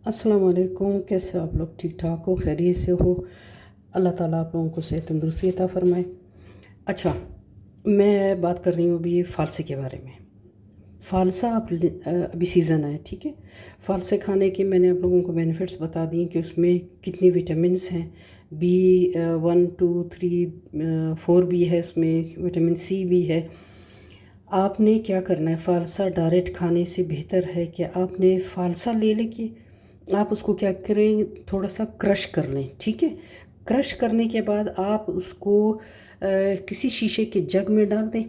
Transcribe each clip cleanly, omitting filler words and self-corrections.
अस्सलाम वालेकुम। कैसे आप लोग? ठीक ठाक हो, खैरियत से हो? अल्लाह ताला आप लोगों को सेहत तंदुरुस्ती अता फ़रमाए। अच्छा, मैं बात कर रही हूँ अभी फ़ालसे के बारे में। फ़ालसा अभी सीज़न है, ठीक है। फ़ालसे खाने के मैंने आप लोगों को बेनिफिट्स बता दिए कि उसमें कितनी विटामिन्स हैं। बी 1 2 3 4 भी है उसमें, विटामिन सी भी है। आपने क्या करना है, फ़ालसा डायरेक्ट खाने से बेहतर है कि आपने फ़ालसा ले लेके आप उसको क्या करें, थोड़ा सा क्रश कर लें, ठीक है। क्रश करने के बाद आप उसको किसी शीशे के जग में डाल दें,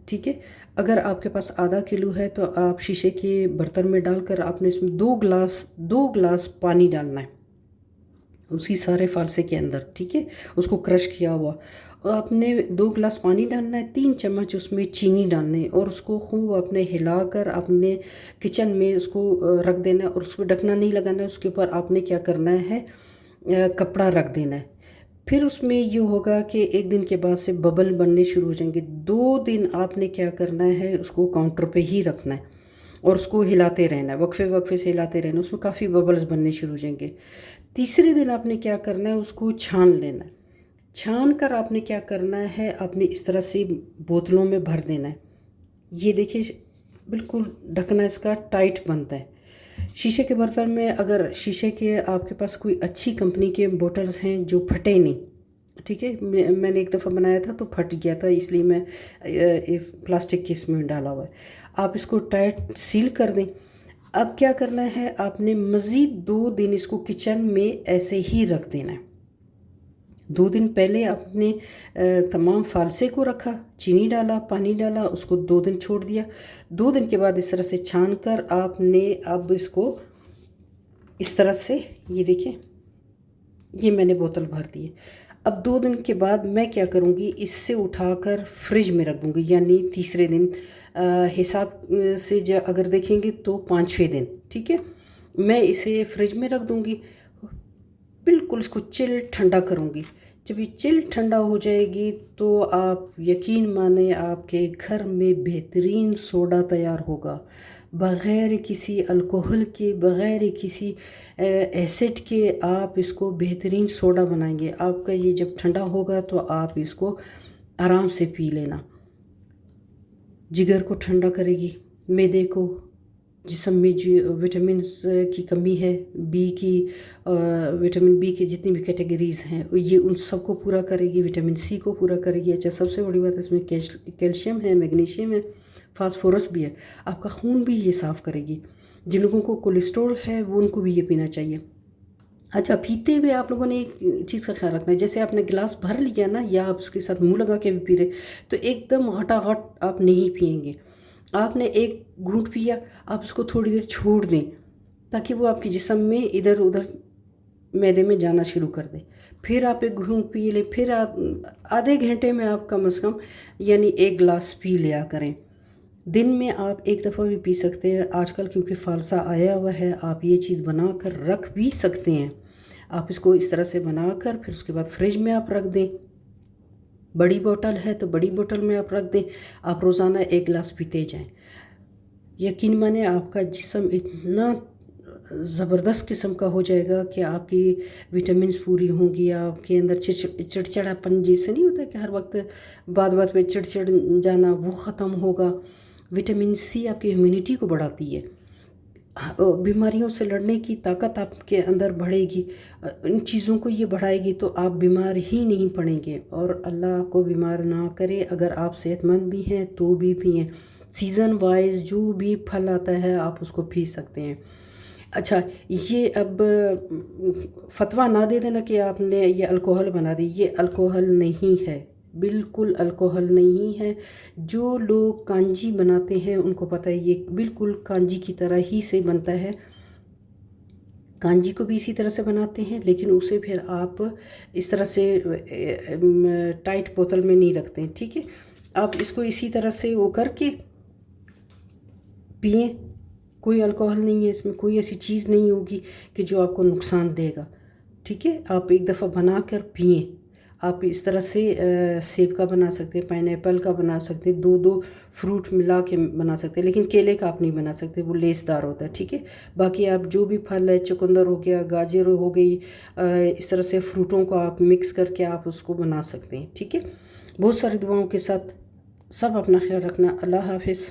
ठीक है। अगर आपके पास आधा किलो है तो आप शीशे के बर्तन में डालकर आपने इसमें 2 गिलास पानी डालना है उसी सारे फ़ालसे के अंदर, ठीक है। उसको क्रश किया हुआ और आपने 2 गिलास पानी डालना है, 3 चम्मच उसमें चीनी डालनी है और उसको खूब आपने हिलाकर अपने किचन में उसको रख देना है और उस पर ढकना नहीं लगाना है। उसके ऊपर आपने क्या करना है, कपड़ा रख देना है। फिर उसमें ये होगा कि एक दिन के बाद से बबल बनने शुरू हो जाएंगे। 2 दिन आपने क्या करना है, उसको काउंटर पे ही रखना है और उसको हिलाते रहना है, वक्फे वक्फे से हिलाते रहना है। उसमें काफ़ी बबल्स बनने शुरू हो जाएंगे। तीसरे दिन आपने क्या करना है, उसको छान लेना है। छान कर आपने क्या करना है, आपने इस तरह से बोतलों में भर देना है। ये देखिए, बिल्कुल ढकना इसका टाइट बनता है। शीशे के बर्तन में, अगर शीशे के आपके पास कोई अच्छी कंपनी के बोतल्स हैं जो फटे नहीं, ठीक है। मैंने एक दफ़ा बनाया था तो फट गया था, इसलिए मैं प्लास्टिक के इसमें डाला हुआ है। आप इसको टाइट सील कर दें। अब क्या करना है, आपने मज़ीद 2 दिन इसको किचन में ऐसे ही रख देना है। 2 दिन पहले आपने तमाम फ़ालसे को रखा, चीनी डाला, पानी डाला, उसको 2 दिन छोड़ दिया। 2 दिन के बाद इस तरह से छान कर आपने अब इसको इस तरह से, ये देखिए, ये मैंने बोतल भर दी है। अब 2 दिन के बाद मैं क्या करूँगी, इससे उठाकर फ्रिज में रख दूँगी, यानी तीसरे दिन हिसाब से अगर देखेंगे तो 5वें दिन, ठीक है। मैं इसे फ्रिज में रख दूँगी, बिल्कुल इसको चिल ठंडा करूँगी। जब ये चिल ठंडा हो जाएगी तो आप यकीन माने आपके घर में बेहतरीन सोडा तैयार होगा, बग़ैर किसी अल्कोहल के, बग़ैर किसी एसिड के। आप इसको बेहतरीन सोडा बनाएंगे। आपका ये जब ठंडा होगा तो आप इसको आराम से पी लेना। जिगर को ठंडा करेगी, मैदे को, जिस्म में जो विटामिन्स की कमी है, बी की, विटामिन बी की जितनी भी कैटेगरीज़ हैं ये उन सबको पूरा करेगी, विटामिन सी को पूरा करेगी। अच्छा, सबसे बड़ी बात है इसमें कैल्शियम है, मैग्नीशियम है, फास्फोरस भी है। आपका खून भी ये साफ़ करेगी। जिन लोगों को कोलेस्ट्रॉल है वो उनको भी ये पीना चाहिए। अच्छा, पीते हुए आप लोगों ने एक चीज़ का ख्याल रखना है, जैसे आपने गिलास भर लिया ना, या आप उसके साथ मुँह लगा के भी पी रहे, तो एकदम घटाघट आप नहीं पिएंगे। आपने एक घूंट पिया, आप उसको थोड़ी देर छोड़ दें ताकि वो आपके जिस्म में इधर उधर मैदे में जाना शुरू कर दे। फिर आप एक घूंट पी लें, फिर आप आधे घंटे में आप कम से कम यानी 1 गिलास पी लिया करें। दिन में आप एक दफ़ा भी पी सकते हैं। आजकल क्योंकि फ़ालसा आया हुआ है, आप ये चीज़ बना कर रख भी सकते हैं। आप इसको इस तरह से बनाकर फिर उसके बाद फ्रिज में आप रख दें। बड़ी बोतल है तो बड़ी बोतल में आप रख दें। आप रोज़ाना 1 गिलास पीते जाएं। यकीन माने आपका जिस्म इतना ज़बरदस्त किस्म का हो जाएगा कि आपकी विटामिन्स पूरी होंगी। आपके अंदर चिड़चिड़ापन जैसे नहीं होता कि हर वक्त बात बात पे चिड़चिड़ जाना, वो ख़त्म होगा। विटामिन सी आपकी इम्यूनिटी को बढ़ाती है। बीमारियों से लड़ने की ताकत आपके अंदर बढ़ेगी। इन चीज़ों को ये बढ़ाएगी तो आप बीमार ही नहीं पड़ेंगे। और अल्लाह आपको बीमार ना करे। अगर आप सेहतमंद भी हैं तो भी पिएं। सीज़न वाइज जो भी फल आता है आप उसको पी सकते हैं। अच्छा, ये अब फतवा ना दे देना कि आपने ये अल्कोहल बना दी। ये अल्कोहल नहीं है, बिल्कुल अल्कोहल नहीं है। जो लोग कांजी बनाते हैं उनको पता है ये बिल्कुल कांजी की तरह ही से बनता है। कांजी को भी इसी तरह से बनाते हैं, लेकिन उसे फिर आप इस तरह से टाइट बोतल में नहीं रखते हैं, ठीक है। आप इसको इसी तरह से वो करके पिएं। कोई अल्कोहल नहीं है इसमें, कोई ऐसी चीज़ नहीं होगी कि जो आपको नुकसान देगा, ठीक है। आप एक दफ़ा बना कर पिएं। आप इस तरह से सेब का बना सकते हैं, पाइनएप्पल का बना सकते हैं, दो दो फ्रूट मिला के बना सकते हैं, लेकिन केले का आप नहीं बना सकते, वो लेसदार होता है। ठीक है, बाकी आप जो भी फल है, चुकंदर हो गया, गाजर हो गई, इस तरह से फ्रूटों को आप मिक्स करके आप उसको बना सकते हैं। ठीक है, बहुत सारी दुआओं के साथ सब अपना ख्याल रखना। अल्लाह हाफिज़।